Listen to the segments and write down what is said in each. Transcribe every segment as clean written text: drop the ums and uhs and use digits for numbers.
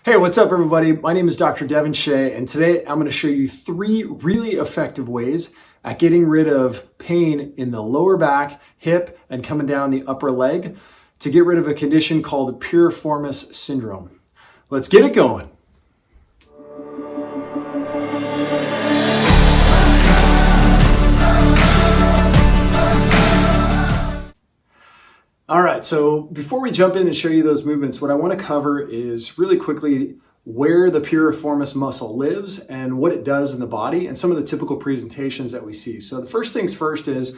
Hey, what's up everybody? My name is Dr. Devin Shea, and today I'm going to show you 3 really effective ways at getting rid of pain in the lower back, hip, and coming down the upper leg to get rid of a condition called Piriformis Syndrome. Let's get it going. All right, so before we jump in and show you those movements, what I want to cover is really quickly where the piriformis muscle lives and what it does in the body and some of the typical presentations that we see. So the first things first is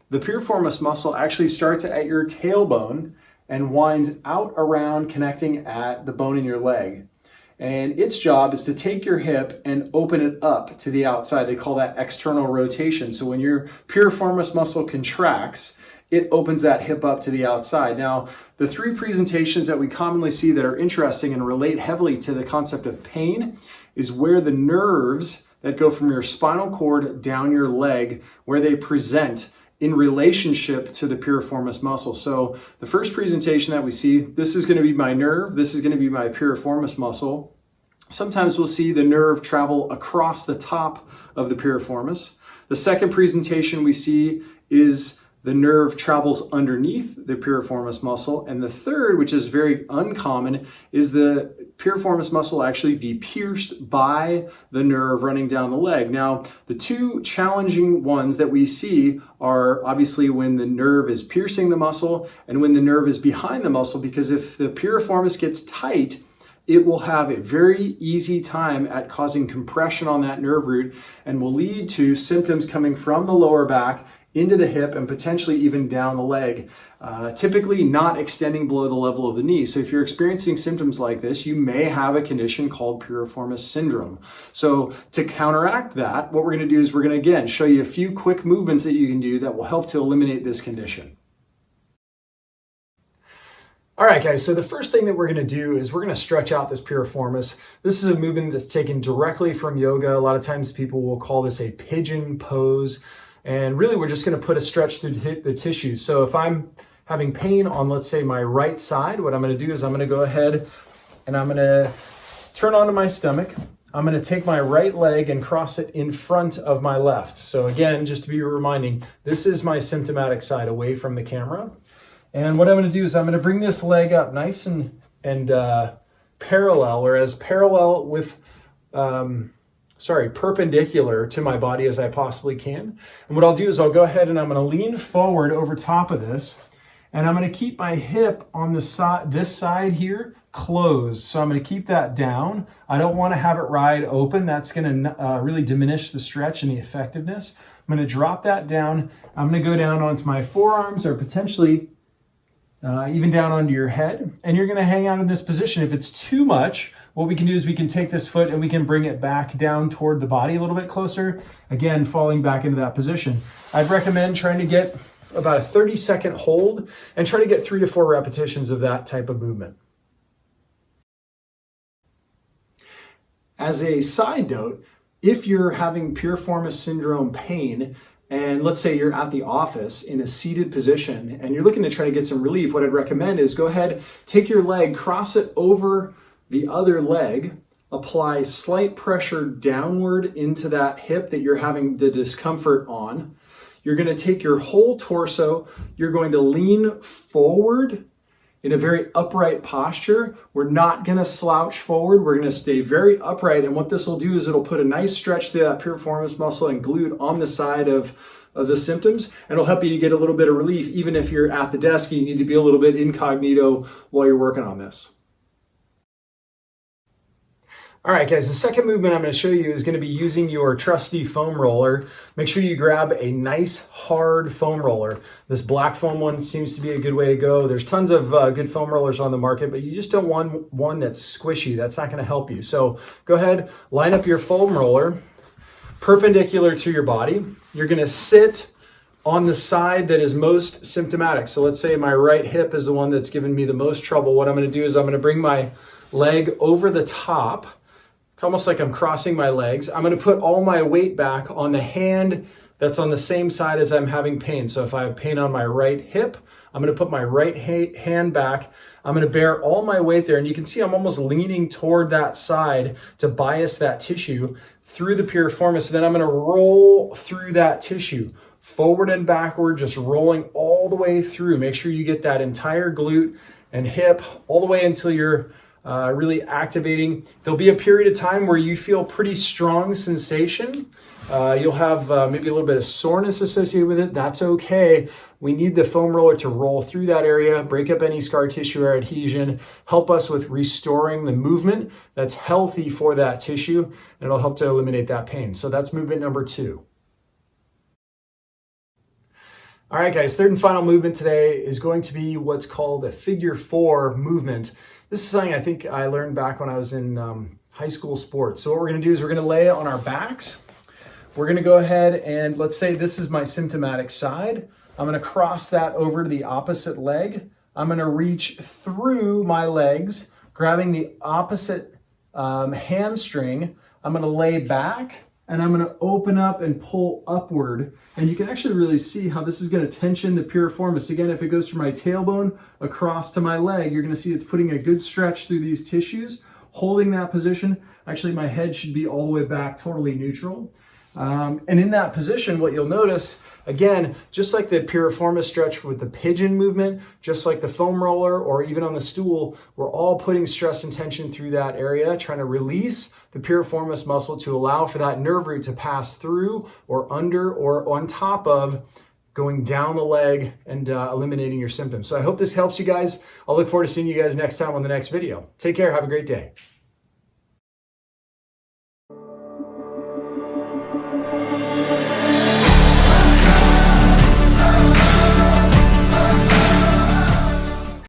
the piriformis muscle actually starts at your tailbone and winds out around connecting at the bone in your leg. And its job is to take your hip and open it up to the outside. They call that external rotation. So when your piriformis muscle contracts, it opens that hip up to the outside. Now, the 3 presentations that we commonly see that are interesting and relate heavily to the concept of pain is where the nerves that go from your spinal cord down your leg, where they present in relationship to the piriformis muscle. So the first presentation that we see, this is going to be my nerve, this is going to be my piriformis muscle. Sometimes we'll see the nerve travel across the top of the piriformis. The second presentation we see is the nerve travels underneath the piriformis muscle. And the third, which is very uncommon, is the piriformis muscle will actually be pierced by the nerve running down the leg. Now, the 2 challenging ones that we see are obviously when the nerve is piercing the muscle and when the nerve is behind the muscle, because if the piriformis gets tight, it will have a very easy time at causing compression on that nerve root and will lead to symptoms coming from the lower back into the hip and potentially even down the leg, typically not extending below the level of the knee. So if you're experiencing symptoms like this, you may have a condition called Piriformis Syndrome. So to counteract that, what we're going to do is we're going to again show you a few quick movements that you can do that will help to eliminate this condition. All right, guys, so the first thing that we're going to do is we're going to stretch out this piriformis. This is a movement that's taken directly from yoga. A lot of times people will call this a pigeon pose. And really, we're just going to put a stretch through the tissue. So if I'm having pain on, let's say, my right side, what I'm going to do is I'm going to go ahead and I'm going to turn onto my stomach. I'm going to take my right leg and cross it in front of my left. So again, just to be reminding, this is my symptomatic side away from the camera. And what I'm going to do is I'm going to bring this leg up nice and parallel, or as parallel with perpendicular to my body as I possibly can. And what I'll do is I'll go ahead and I'm going to lean forward over top of this, and I'm going to keep my hip on the side, this side here, closed. So I'm going to keep that down. I don't want to have it ride open. That's going to really diminish the stretch and the effectiveness. I'm going to drop that down. I'm going to go down onto my forearms, or potentially even down onto your head. And you're going to hang out in this position. If it's too much, what we can do is we can take this foot and we can bring it back down toward the body a little bit closer, again, falling back into that position. I'd recommend trying to get about a 30-second hold and try to get 3 to 4 repetitions of that type of movement. As a side note, if you're having Piriformis Syndrome pain, and let's say you're at the office in a seated position and you're looking to try to get some relief, what I'd recommend is go ahead, take your leg, cross it over the other leg, apply slight pressure downward into that hip that you're having the discomfort on. You're going to take your whole torso, you're going to lean forward in a very upright posture. We're not going to slouch forward. We're going to stay very upright. And what this will do is it'll put a nice stretch through that piriformis muscle and glute on the side of the symptoms. And it'll help you to get a little bit of relief, even if you're at the desk and you need to be a little bit incognito while you're working on this. All right, guys, the second movement I'm going to show you is going to be using your trusty foam roller. Make sure you grab a nice hard foam roller. This black foam one seems to be a good way to go. There's tons of good foam rollers on the market, but you just don't want one that's squishy. That's not going to help you. So go ahead, line up your foam roller perpendicular to your body. You're going to sit on the side that is most symptomatic. So let's say my right hip is the one that's giving me the most trouble. What I'm going to do is I'm going to bring my leg over the top, almost like I'm crossing my legs. I'm going to put all my weight back on the hand that's on the same side as I'm having pain. So if I have pain on my right hip, I'm going to put my right hand back. I'm going to bear all my weight there. And you can see I'm almost leaning toward that side to bias that tissue through the piriformis. Then I'm going to roll through that tissue, forward and backward, just rolling all the way through. Make sure you get that entire glute and hip all the way until you're really activating. There'll be a period of time where you feel pretty strong sensation. You'll have maybe a little bit of soreness associated with it. That's okay. We need the foam roller to roll through that area, break up any scar tissue or adhesion, help us with restoring the movement that's healthy for that tissue, and it'll help to eliminate that pain. So that's movement number 2. All right, guys, third and final movement today is going to be what's called a figure 4 movement. This is something I think I learned back when I was in high school sports. So what we're gonna do is we're gonna lay on our backs. We're gonna go ahead and let's say this is my symptomatic side. I'm gonna cross that over to the opposite leg. I'm gonna reach through my legs, grabbing the opposite hamstring. I'm gonna lay back and I'm gonna open up and pull upward. And you can actually really see how this is gonna tension the piriformis. Again, if it goes from my tailbone across to my leg, you're gonna see it's putting a good stretch through these tissues, holding that position. Actually, my head should be all the way back, totally neutral. And in that position, what you'll notice, again, just like the piriformis stretch with the pigeon movement, just like the foam roller, or even on the stool, we're all putting stress and tension through that area, trying to release the piriformis muscle to allow for that nerve root to pass through or under or on top of going down the leg and eliminating your symptoms. So I hope this helps you guys. I'll look forward to seeing you guys next time on the next video. Take care. Have a great day.